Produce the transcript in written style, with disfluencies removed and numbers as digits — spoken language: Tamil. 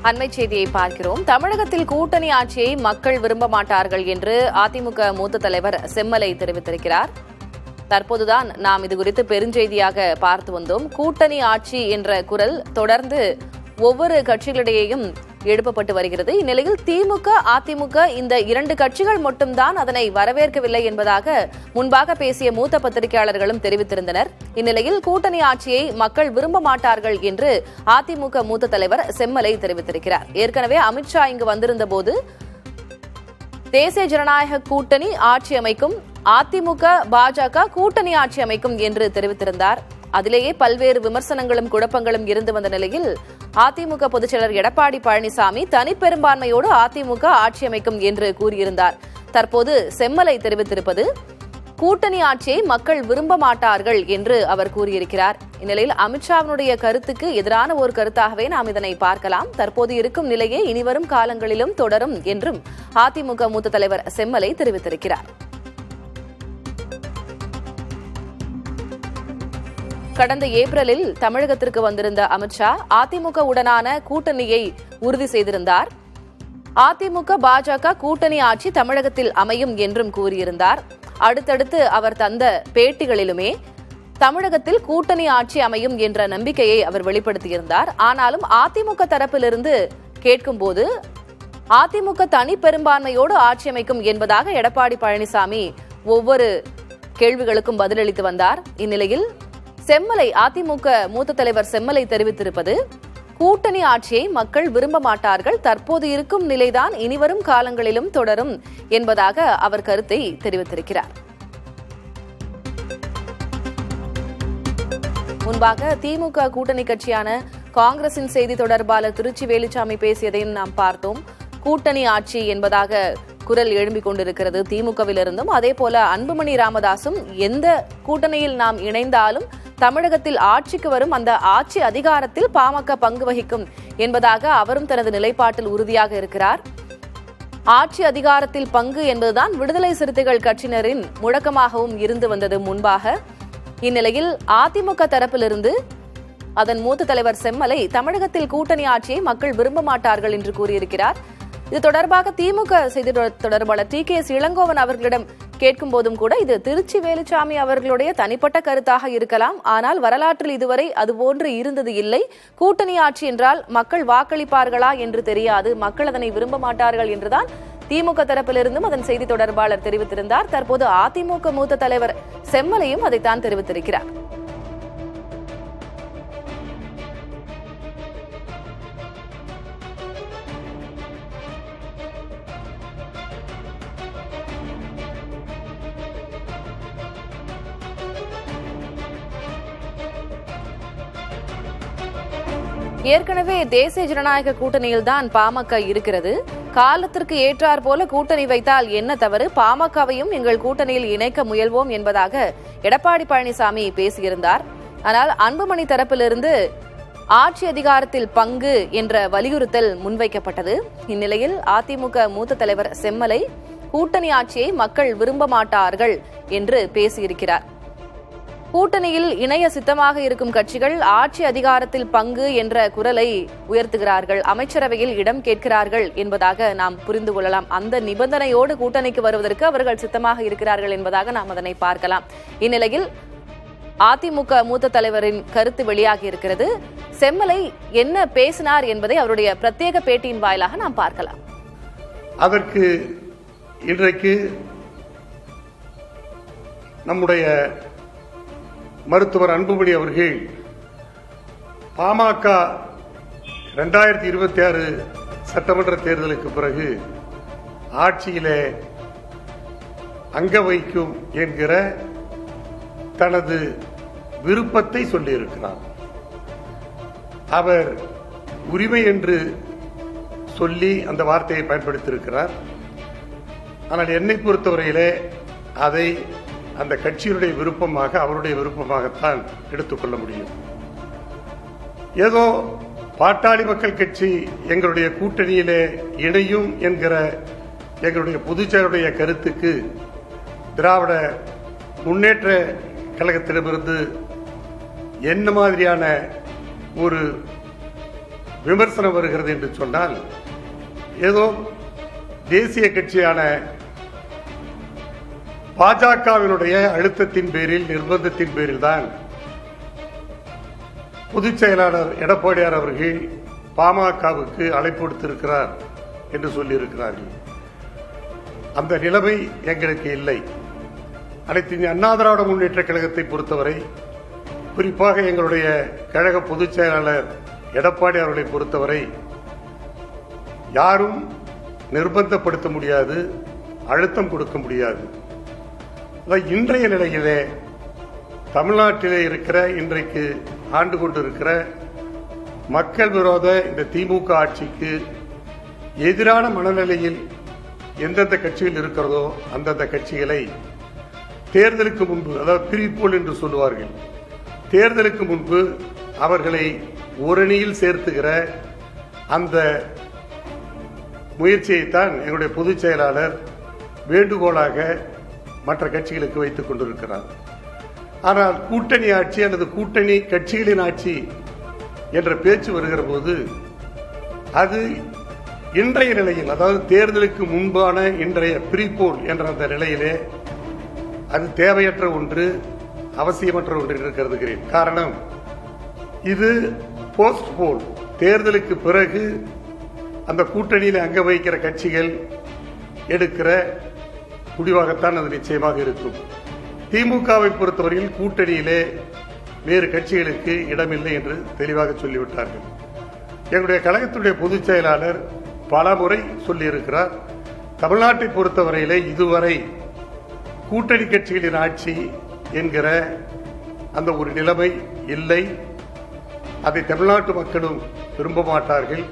அண்மை செய்தியை பார்க்கிறோம். தமிழகத்தில் கூட்டணி ஆட்சியை மக்கள் விரும்ப மாட்டார்கள் என்று அதிமுக மூத்த தலைவர் செம்மலை தெரிவித்திருக்கிறார். தற்போதுதான் நாம் இது குறித்து பெருஞ்செய்தியாக பார்த்து வந்தோம். கூட்டணி ஆட்சி என்ற குரல் தொடர்ந்து ஒவ்வொரு கட்சிகளிடையேயும் எழுப்பப்பட்டு வருகிறது. இந்நிலையில் திமுக, அதிமுக இந்த இரண்டு கட்சிகள் மட்டும்தான் அதனை வரவேற்கவில்லை என்பதாக முன்பாக பேசிய மூத்த பத்திரிகையாளர்களும் தெரிவித்திருந்தனர். இந்நிலையில் கூட்டணி ஆட்சியை மக்கள் விரும்ப மாட்டார்கள் என்று அதிமுக மூத்த தலைவர் செம்மலை தெரிவித்திருக்கிறார். ஏற்கனவே அமித்ஷா இங்கு வந்திருந்த போது தேசிய ஜனநாயக கூட்டணி ஆட்சி அமைக்கும், அதிமுக பாஜக கூட்டணி ஆட்சி அமைக்கும் என்று தெரிவித்திருந்தார். அதிலேயே பல்வேறு விமர்சனங்களும் குழப்பங்களும் இருந்து வந்த நிலையில் அதிமுக பொதுச்செயலர் எடப்பாடி பழனிசாமி தனிப்பெரும்பான்மையோடு அதிமுக ஆட்சி அமைக்கும் என்று கூறியிருந்தார். தற்போது செம்மலை தெரிவித்திருப்பது கூட்டணி ஆட்சியை மக்கள் விரும்ப மாட்டார்கள் என்று அவர் கூறியிருக்கிறார். இந்நிலையில் அமித்ஷாவினுடைய கருத்துக்கு எதிரான ஒரு கருத்தாகவே நாம் இதனை பார்க்கலாம். தற்போது இருக்கும் நிலையே இனிவரும் காலங்களிலும் தொடரும் என்றும் அதிமுக மூத்த தலைவர் செம்மலை தெரிவித்திருக்கிறார். கடந்த ஏப்ரலில் தமிழகத்திற்கு வந்திருந்த அமித்ஷா அதிமுக உடனான கூட்டணியை உறுதி செய்திருந்தார். அதிமுக பாஜக கூட்டணி ஆட்சி தமிழகத்தில் அமையும் என்றும் கூறியிருந்தார். அடுத்தடுத்து அவர் தந்த பேட்டிகளிலுமே தமிழகத்தில் கூட்டணி ஆட்சி அமையும் என்ற நம்பிக்கையை அவர் வெளிப்படுத்தியிருந்தார். ஆனாலும் அதிமுக தரப்பிலிருந்து கேட்கும்போது அதிமுக தனி பெரும்பான்மையோடு ஆட்சி அமைக்கும் என்பதாக எடப்பாடி பழனிசாமி ஒவ்வொரு கேள்விகளுக்கும் பதிலளித்து வந்தார். இந்நிலையில் செம்மலை, அதிமுக மூத்த தலைவர் செம்மலை தெரிவித்திருப்பது கூட்டணி ஆட்சியை மக்கள் விரும்ப மாட்டார்கள், தற்போது இருக்கும் நிலைதான் இனிவரும் காலங்களிலும் தொடரும் என்பதாக அவர் கருத்தை தெரிவித்திருக்கிறார். முன்பாக திமுக கூட்டணி கட்சியான காங்கிரசின் செய்தி தொடர்பாளர் திருச்சி வேலுச்சாமி பேசியதையும் நாம் பார்த்தோம். கூட்டணி ஆட்சி என்பதாக குரல் எழும்பிக் கொண்டிருக்கிறது திமுகவிலிருந்தும். அதே போல அன்புமணி ராமதாசும் எந்த கூட்டணியில் நாம் இணைந்தாலும் தமிழகத்தில் ஆட்சிக்கு வரும் அந்த ஆட்சி அதிகாரத்தில் பாமக பங்கு வகிக்கும் என்பதாக அவரும் தனது நிலைப்பாட்டில் உறுதியாக இருக்கிறார். ஆட்சி அதிகாரத்தில் பங்கு என்பதுதான் விடுதலை சிறுத்தைகள் கட்சியினரின் முழக்கமாகவும் இருந்து வந்தது முன்பாக. இந்நிலையில் அதிமுக தரப்பிலிருந்து அதன் மூத்த தலைவர் செம்மலை தமிழகத்தில் கூட்டணி ஆட்சியை மக்கள் விரும்ப மாட்டார்கள் என்று கூறியிருக்கிறார். இது தொடர்பாக திமுக செய்தி தொடர்பாளர் TKS இளங்கோவன் அவர்களிடம் கேட்கும் போதும் கூட இது திருச்சி வேலுச்சாமி அவர்களுடைய தனிப்பட்ட கருத்தாக இருக்கலாம், ஆனால் வரலாற்றில் இதுவரை அதுபோன்று இருந்தது இல்லை. கூட்டணி ஆட்சி என்றால் மக்கள் வாக்களிப்பார்களா என்று தெரியாது, மக்கள் அதனை விரும்ப மாட்டார்கள் என்றுதான் திமுக தரப்பிலிருந்தும் அதன் செய்தி தொடர்பாளர் தெரிவித்திருந்தார். தற்போது அதிமுக மூத்த தலைவர் செம்மலையும் அதைத்தான் தெரிவித்திருக்கிறார். ஏற்கனவே தேசிய ஜனநாயக கூட்டணியில்தான் பாமக இருக்கிறது. காலத்திற்கு ஏற்றார் போல கூட்டணி வைத்தால் என்ன தவறு, பாமகவையும் எங்கள் கூட்டணியில் இணைக்க முயல்வோம் என்பதாக எடப்பாடி பழனிசாமி பேசியிருந்தார். ஆனால் அன்புமணி தரப்பிலிருந்து ஆட்சி அதிகாரத்தில் பங்கு என்ற வலியுறுத்தல் முன்வைக்கப்பட்டது. இந்நிலையில் அதிமுக மூத்த தலைவர் செம்மலை கூட்டணி ஆட்சியை மக்கள் விரும்ப மாட்டார்கள் என்று பேசியிருக்கிறார். கூட்டணியில் இணைய சித்தமாக இருக்கும் கட்சிகள் ஆட்சி அதிகாரத்தில் பங்கு என்ற குரலை உயர்த்துகிறார்கள், அமைச்சரவையில் இடம் கேட்கிறார்கள் என்பதாக நாம் புரிந்து கொள்ளலாம். அந்த நிபந்தனையோடு கூட்டணிக்கு வருவதற்கு அவர்கள் சித்தமாக இருக்கிறார்கள் என்பதாக நாம் அதனை பார்க்கலாம். இந்நிலையில் அதிமுக மூத்த தலைவரின் கருத்து வெளியாகி இருக்கிறது. செம்மலை என்ன பேசினார் என்பதை அவருடைய பிரத்யேக பேட்டியின் வாயிலாக நாம் பார்க்கலாம். அதற்கு இன்றைக்கு நம்முடைய மருத்துவர் அன்புமணி அவர்கள் பாமக 2026 சட்டமன்ற தேர்தலுக்கு பிறகு ஆட்சியிலே அங்க வைக்கும் என்கிற தனது விருப்பத்தை சொல்லியிருக்கிறார். அவர் உரிமை என்று சொல்லி அந்த வார்த்தையை பயன்படுத்தியிருக்கிறார். ஆனால் என்னை பொறுத்தவரையிலே அதை அந்த கட்சியினுடைய விருப்பமாக, அவருடைய விருப்பமாகத்தான் எடுத்துக்கொள்ள முடியும். ஏதோ பாட்டாளி மக்கள் கட்சி எங்களுடைய கூட்டணியிலே இணையும் என்கிற எங்களுடைய பொதுச்செயலுடைய கருத்துக்கு திராவிட முன்னேற்ற கழகத்திடமிருந்து என்ன மாதிரியான ஒரு விமர்சனம் வருகிறது என்று சொன்னால் ஏதோ தேசிய கட்சியான பாஜகவினுடைய அழுத்தத்தின் பேரில், நிர்பந்தத்தின் பேரில் தான் பொதுச் செயலாளர் எடப்பாடியார் அவர்கள் பாமகவுக்கு அழைப்பு விடுத்திருக்கிறார் என்று சொல்லியிருக்கிறார்கள். அந்த நிலைமை எங்களுக்கு இல்லை. அனைத்து இந்திய அண்ணா திராவிட முன்னேற்ற கழகத்தை பொறுத்தவரை, குறிப்பாக எங்களுடைய கழக பொதுச் செயலாளர் எடப்பாடி அவர்களை பொறுத்தவரை யாரும் நிர்பந்தப்படுத்த முடியாது, அழுத்தம் கொடுக்க முடியாது. இன்றைய நிலையிலே தமிழ்நாட்டிலே இருக்கிற, இன்றைக்கு ஆண்டு கொண்டிருக்கிற மக்கள் விரோத இந்த திமுக ஆட்சிக்கு எதிரான மனநிலையில் எந்தெந்த கட்சிகள் இருக்கிறதோ அந்தந்த கட்சிகளை தேர்தலுக்கு முன்பு, அதாவது பிரிப்போல் என்று சொல்லுவார்கள், தேர்தலுக்கு முன்பு அவர்களை ஓரணியில் சேர்த்துகிற அந்த முயற்சியைத்தான் எங்களுடைய பொதுச் செயலாளர் வேண்டுகோளாக மற்ற கட்சிகளுக்கு வைத்துக் கொண்டிருக்கிறார். ஆனால் கூட்டணி ஆட்சி அல்லது கூட்டணி கட்சிகளின் ஆட்சி என்ற பேச்சு வருகிற போது அது இன்றைய நிலையில், அதாவது தேர்தலுக்கு முன்பான இன்றைய பிரிபோல் என்ற அந்த நிலையிலே அது தேவையற்ற ஒன்று, அவசியமற்ற ஒன்று என்று கருதுகிறேன். காரணம், இது போஸ்ட் போல், தேர்தலுக்கு பிறகு அந்த கூட்டணியில் அங்க வகிக்கிற கட்சிகள் எடுக்கிற முடிவாகத்தான் அது நிச்சயமாக இருக்கும். திமுகவை பொறுத்தவரையில் கூட்டணியிலே வேறு கட்சிகளுக்கு இடமில்லை என்று தெளிவாக சொல்லிவிட்டார்கள். எங்களுடைய கழகத்துடைய பொதுச் செயலாளர் பல முறை சொல்லியிருக்கிறார், தமிழ்நாட்டை பொறுத்தவரையிலே இதுவரை கூட்டணி கட்சிகளின் ஆட்சி என்கிற அந்த ஒரு நிலைமை இல்லை. அதை தமிழ்நாட்டு மக்களும் விரும்ப மாட்டார்கள்.